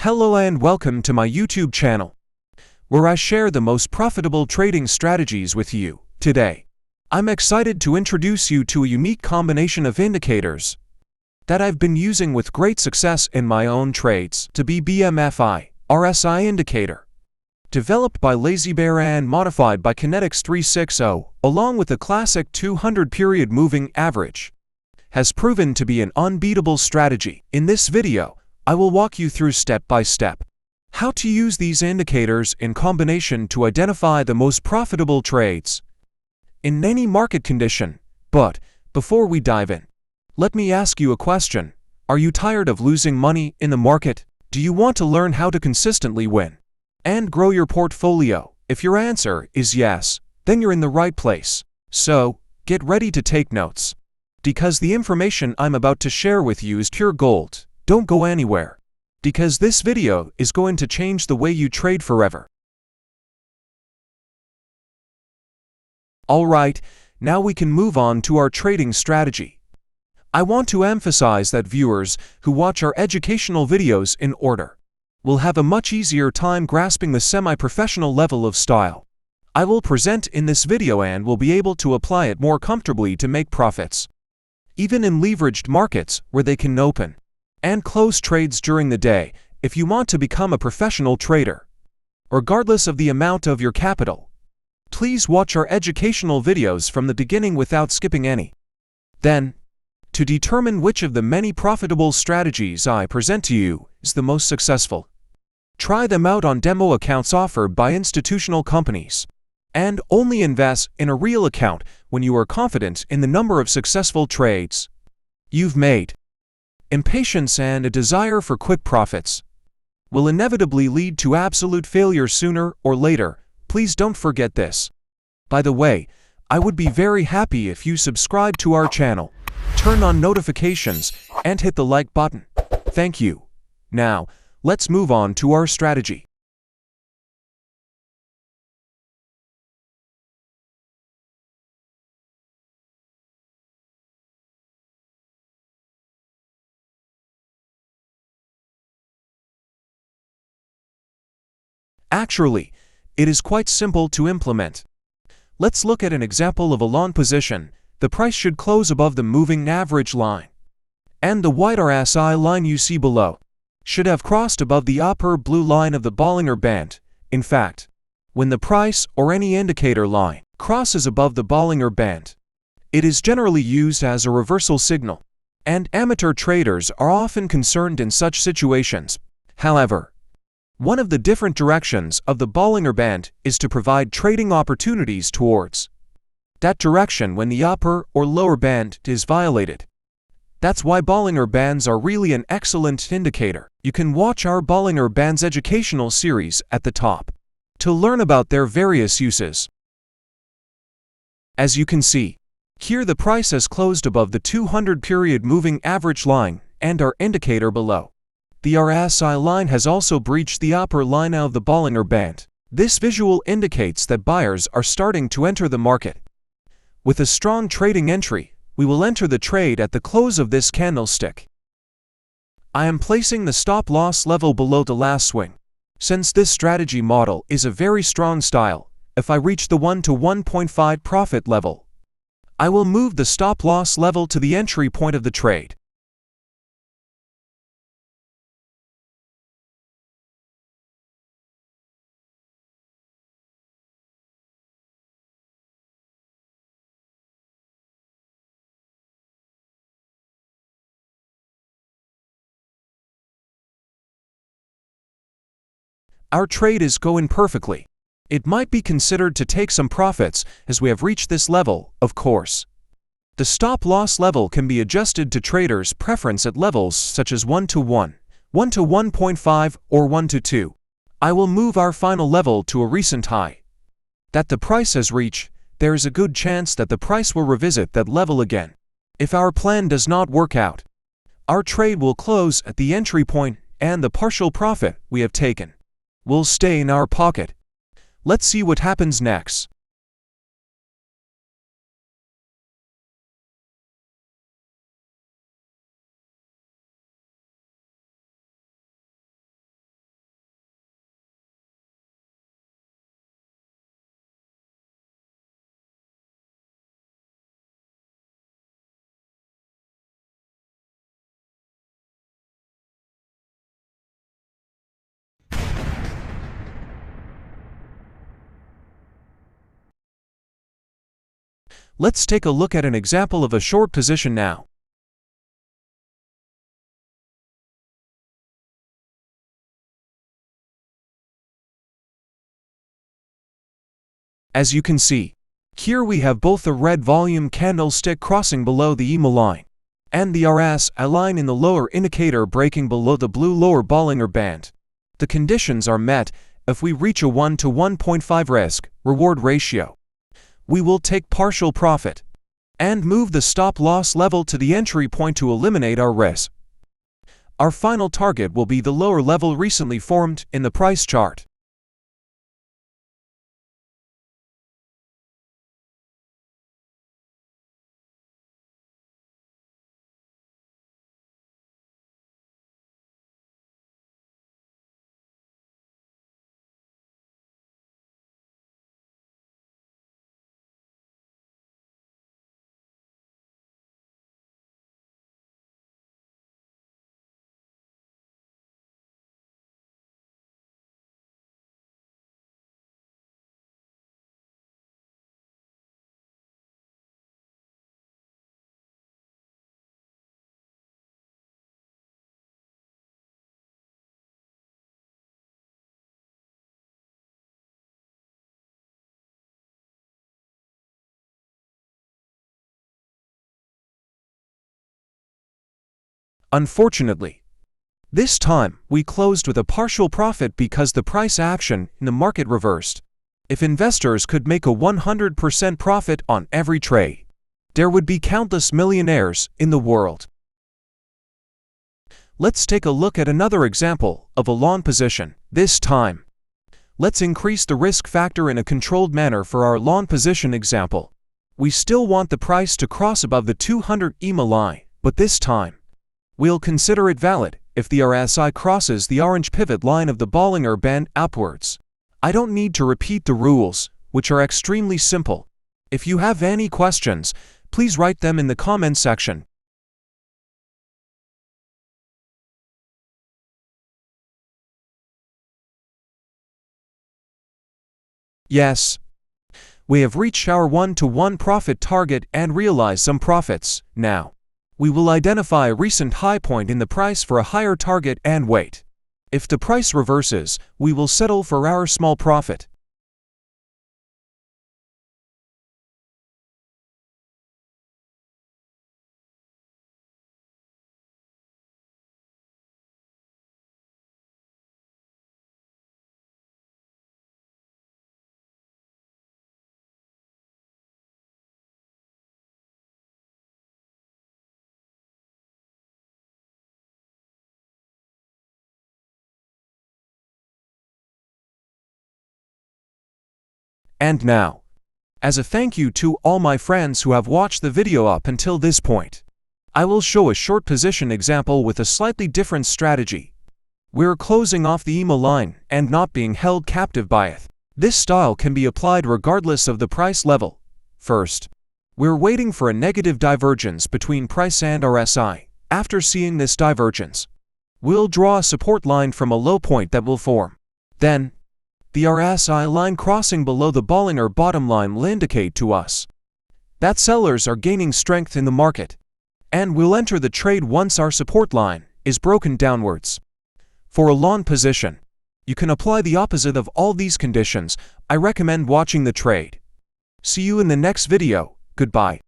Hello and welcome to my YouTube channel, where I share the most profitable trading strategies with you. Today, I'm excited to introduce you to a unique combination of indicators that I've been using with great success in my own trades. To be BMFI RSI indicator, developed by Lazy Bear and modified by Kinetics 360, along with the classic 200-period moving average, has proven to be an unbeatable strategy. In this video, I will walk you through step by step how to use these indicators in combination to identify the most profitable trades in any market condition. But before we dive in, let me ask you a question. Are you tired of losing money in the market? Do you want to learn how to consistently win and grow your portfolio? If your answer is yes, then you're in the right place. So, get ready to take notes, because the information I'm about to share with you is pure gold. Don't go anywhere, because this video is going to change the way you trade forever. Alright, now we can move on to our trading strategy. I want to emphasize that viewers who watch our educational videos in order will have a much easier time grasping the semi-professional level of style I will present in this video, and will be able to apply it more comfortably to make profits, even in leveraged markets where they can open and close trades during the day. If you want to become a professional trader, regardless of the amount of your capital, please watch our educational videos from the beginning without skipping any. Then, to determine which of the many profitable strategies I present to you is the most successful, try them out on demo accounts offered by institutional companies, and only invest in a real account when you are confident in the number of successful trades you've made. Impatience and a desire for quick profits will inevitably lead to absolute failure sooner or later. Please don't forget this. By the way, I would be very happy if you subscribe to our channel, turn on notifications, and hit the like button. Thank you. Now, let's move on to our strategy. Actually, it is quite simple to implement. Let's look at an example of a long position. The price should close above the moving average line, and the white RSI line you see below should have crossed above the upper blue line of the Bollinger Band. In fact, when the price or any indicator line crosses above the Bollinger Band, it is generally used as a reversal signal, and amateur traders are often concerned in such situations. However, one of the different directions of the Bollinger Band is to provide trading opportunities towards that direction when the upper or lower band is violated. That's why Bollinger Bands are really an excellent indicator. You can watch our Bollinger Bands educational series at the top to learn about their various uses. As you can see, here the price has closed above the 200-period moving average line and our indicator below. The RSI line has also breached the upper line of the Bollinger Band. This visual indicates that buyers are starting to enter the market. With a strong trading entry, we will enter the trade at the close of this candlestick. I am placing the stop-loss level below the last swing. Since this strategy model is a very strong style, if I reach the 1 to 1.5 profit level, I will move the stop-loss level to the entry point of the trade. Our trade is going perfectly. It might be considered to take some profits as we have reached this level, of course. The stop-loss level can be adjusted to traders' preference at levels such as 1 to 1, 1 to 1.5, or 1 to 2. I will move our final level to a recent high that the price has reached. There is a good chance that the price will revisit that level again. If our plan does not work out, our trade will close at the entry point, and the partial profit we have taken will stay in our pocket. Let's see what happens next. Let's take a look at an example of a short position now. As you can see, here we have both the red volume candlestick crossing below the EMA line, and the RSI line in the lower indicator breaking below the blue lower Bollinger band. The conditions are met if we reach a 1 to 1.5 risk-reward ratio. We will take partial profit and move the stop-loss level to the entry point to eliminate our risk. Our final target will be the lower level recently formed in the price chart. Unfortunately, this time we closed with a partial profit because the price action in the market reversed. If investors could make a 100% profit on every trade, there would be countless millionaires in the world. Let's take a look at another example of a long position. This time, let's increase the risk factor in a controlled manner for our long position example. We still want the price to cross above the 200 EMA line, but this time, we'll consider it valid if the RSI crosses the orange pivot line of the Bollinger band upwards. I don't need to repeat the rules, which are extremely simple. If you have any questions, please write them in the comment section. Yes, we have reached our 1-to-1 profit target and realized some profits. Now, we will identify a recent high point in the price for a higher target and wait. If the price reverses, we will settle for our small profit. And now, as a thank you to all my friends who have watched the video up until this point, I will show a short position example with a slightly different strategy. We're closing off the EMA line and not being held captive by it. This style can be applied regardless of the price level. First, we're waiting for a negative divergence between price and RSI. After seeing this divergence, we'll draw a support line from a low point that will form. Then, the RSI line crossing below the Bollinger bottom line will indicate to us that sellers are gaining strength in the market, and we'll enter the trade once our support line is broken downwards. For a long position, you can apply the opposite of all these conditions. I recommend watching the trade. See you in the next video. Goodbye.